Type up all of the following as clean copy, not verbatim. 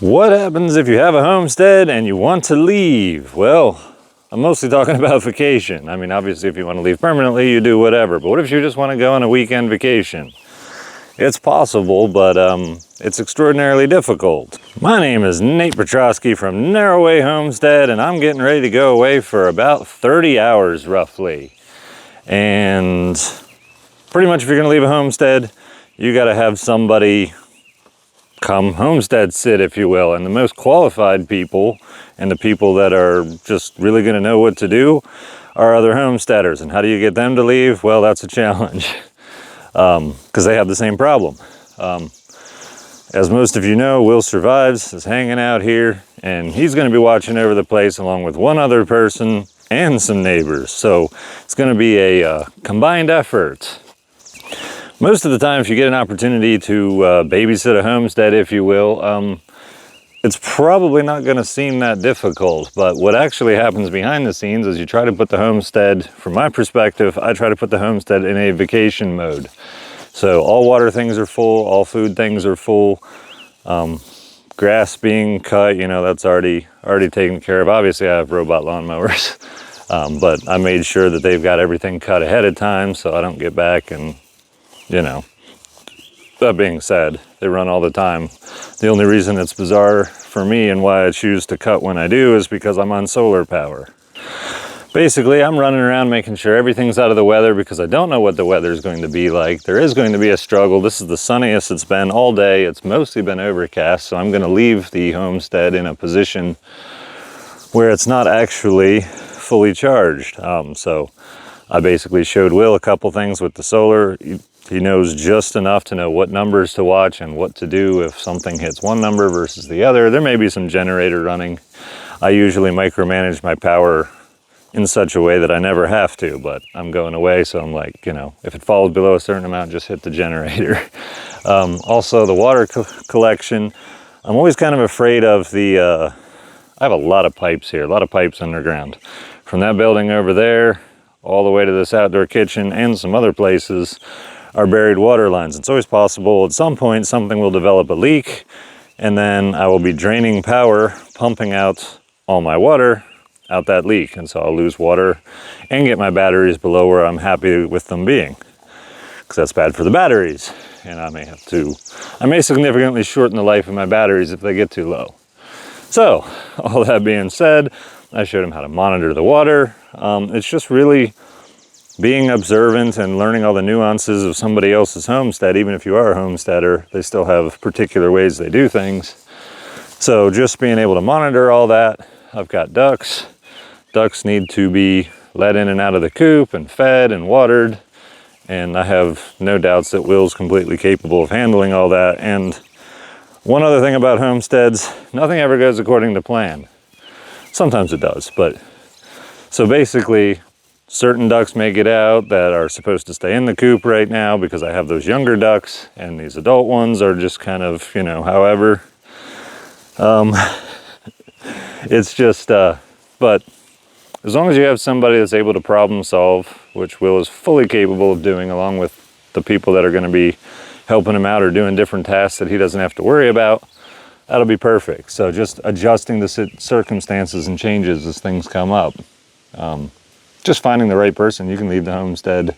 What happens if you have a homestead and you want to leave? Well, I'm mostly talking about vacation. I mean, obviously, if you want to leave permanently, you do whatever. But what if you just want to go on a weekend vacation? It's possible, but it's extraordinarily difficult. My name is Nate Petrosky from Narrowway Homestead, and I'm getting ready to go away for about 30 hours, roughly. And pretty much if you're going to leave a homestead, you got to have somebody come homestead sit, if you will. And the most qualified people and the people that are just really going to know what to do are other homesteaders. And how do you get them to leave? Well, that's a challenge because they have the same problem. As most of you know, Will Survives is hanging out here, and he's going to be watching over the place along with one other person and some neighbors. So it's going to be a combined effort. Most of the time, if you get an opportunity to babysit a homestead, if you will, it's probably not going to seem that difficult. But what actually happens behind the scenes is you try to put the homestead, from my perspective, I try to put the homestead in a vacation mode. So all water things are full, all food things are full. Grass being cut, you know, that's already taken care of. Obviously, I have robot lawnmowers, but I made sure that they've got everything cut ahead of time so I don't get back and, you know. That being said, they run all the time. The only reason it's bizarre for me and why I choose to cut when I do is because I'm on solar power. Basically, I'm running around making sure everything's out of the weather because I don't know what the weather is going to be like. There is going to be a struggle. This is the sunniest it's been all day. It's mostly been overcast, so I'm going to leave the homestead in a position where it's not actually fully charged. So I basically showed Will a couple things with the solar. He knows just enough to know what numbers to watch and what to do if something hits one number versus the other. There may be some generator running. I usually micromanage my power in such a way that I never have to, but I'm going away, so I'm like, you know, if it falls below a certain amount, just hit the generator. Also, the water collection. I'm always kind of afraid of the, I have a lot of pipes here, a lot of pipes underground. From that building over there, all the way to this outdoor kitchen and some other places are buried water lines. It's always possible at some point something will develop a leak, and then I will be draining power, pumping out all my water out that leak, and so I'll lose water and get my batteries below where I'm happy with them being, because that's bad for the batteries, and I may significantly shorten the life of my batteries if they get too low. So all that being said, I showed him how to monitor the water. It's just really being observant and learning all the nuances of somebody else's homestead. Even if you are a homesteader, they still have particular ways they do things. So just being able to monitor all that. I've got ducks. Ducks need to be let in and out of the coop and fed and watered. And I have no doubts that Will's completely capable of handling all that. And one other thing about homesteads, nothing ever goes according to plan. Sometimes it does, but so basically, certain ducks may get out that are supposed to stay in the coop right now because I have those younger ducks, and these adult ones are just kind of, you know, however. It's just, but as long as you have somebody that's able to problem solve, which Will is fully capable of doing, along with the people that are going to be helping him out or doing different tasks that he doesn't have to worry about, that'll be perfect. So just adjusting the circumstances and changes as things come up. Just finding the right person. You can leave the homestead,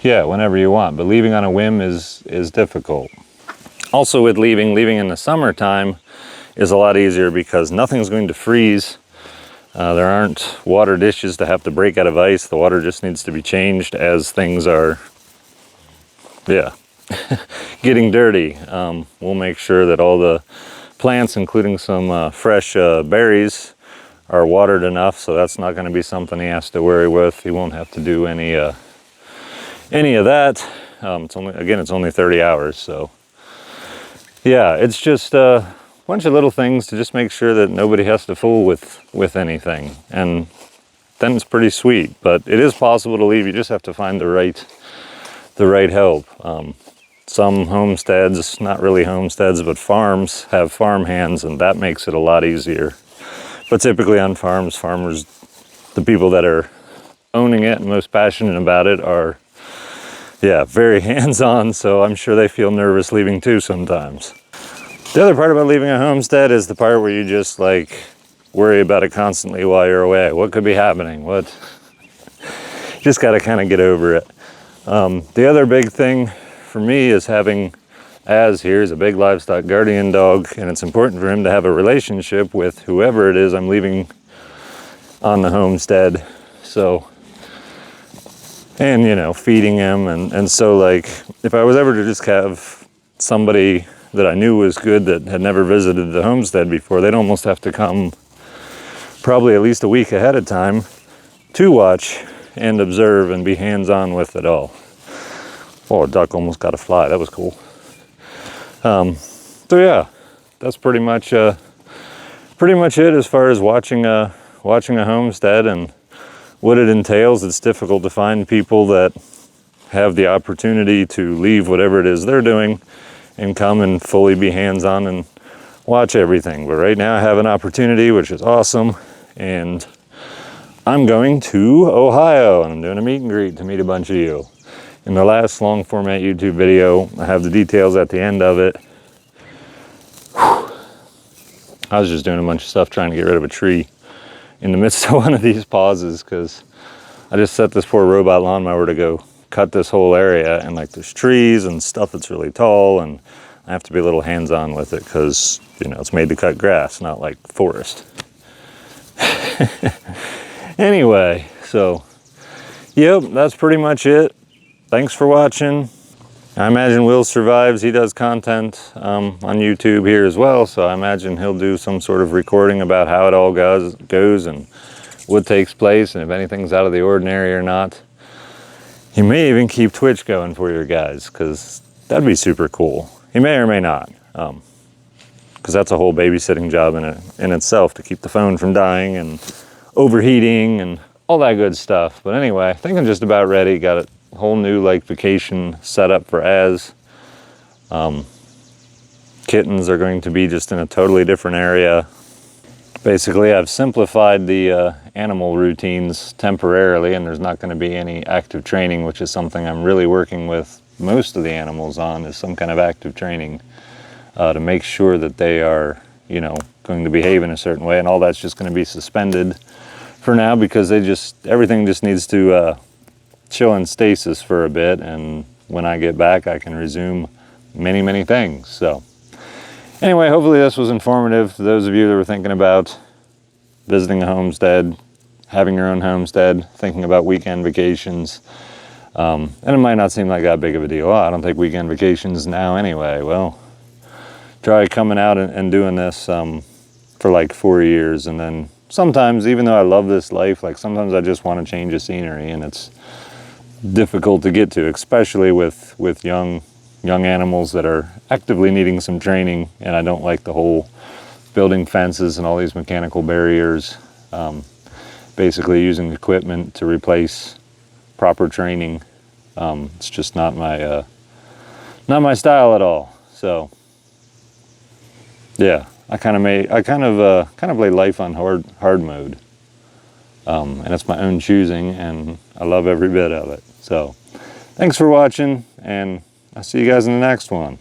yeah, whenever you want, but leaving on a whim is difficult. Also with leaving in the summertime is a lot easier because nothing's going to freeze. There aren't water dishes to have to break out of ice. The water just needs to be changed as things are, yeah, getting dirty. We'll make sure that all the plants, including some fresh berries, are watered enough, so that's not going to be something he has to worry with. He won't have to do any of that. It's only 30 hours, so yeah, it's just a bunch of little things to just make sure that nobody has to fool with anything, and then it's pretty sweet. But it is possible to leave. You just have to find the right help. Some homesteads, not really homesteads, but farms have farm hands, and that makes it a lot easier. But typically on farms, the people that are owning it and most passionate about it are, yeah, very hands-on, so I'm sure they feel nervous leaving too sometimes. The other part about leaving a homestead is the part where you just like worry about it constantly while you're away. What could be happening? What? You just got to kind of get over it. The other big thing for me is having Az here is a big livestock guardian dog, and it's important for him to have a relationship with whoever it is I'm leaving on the homestead. So, and you know, feeding him, and so like if I was ever to just have somebody that I knew was good that had never visited the homestead before, they'd almost have to come probably at least a week ahead of time to watch and observe and be hands-on with it all. Oh, a duck almost got a fly. That was cool. So yeah, that's pretty much it as far as watching a homestead and what it entails. It's difficult to find people that have the opportunity to leave whatever it is they're doing and come and fully be hands-on and watch everything. But right now I have an opportunity, which is awesome, and I'm going to Ohio and I'm doing a meet and greet to meet a bunch of you. In the last long format YouTube video, I have the details at the end of it. I was just doing a bunch of stuff trying to get rid of a tree in the midst of one of these pauses, because I just set this poor robot lawnmower to go cut this whole area, and like there's trees and stuff that's really tall, and I have to be a little hands-on with it because, you know, it's made to cut grass, not like forest. Anyway, so yep, that's pretty much it. Thanks for watching. I imagine Will survives. He does content on YouTube here as well, so I imagine he'll do some sort of recording about how it all goes and what takes place, and if anything's out of the ordinary or not. He may even keep Twitch going for you guys, because that'd be super cool. He may or may not, because that's a whole babysitting job in itself, to keep the phone from dying and overheating and all that good stuff. But anyway, I think I'm just about ready. Got a whole new like vacation set up for Az. Kittens are going to be just in a totally different area. Basically, I've simplified the animal routines temporarily, and there's not going to be any active training, which is something I'm really working with most of the animals on, is some kind of active training to make sure that they are, you know, going to behave in a certain way, and all that's just going to be suspended for now, because everything just needs to chill in stasis for a bit, and when I get back I can resume many things. So anyway, hopefully this was informative to those of you that were thinking about visiting a homestead, having your own homestead, thinking about weekend vacations. And it might not seem like that big of a deal. Oh, I don't take weekend vacations now anyway. Well, try coming out and doing this for like 4 years, and then sometimes, even though I love this life, like sometimes I just want to change the scenery, and it's difficult to get to, especially with young animals that are actively needing some training, and I don't like the whole building fences and all these mechanical barriers, basically using equipment to replace proper training. It's just not my style at all. So yeah, I kind of lay life on hard mode, and it's my own choosing, and I love every bit of it. So thanks for watching, and I'll see you guys in the next one.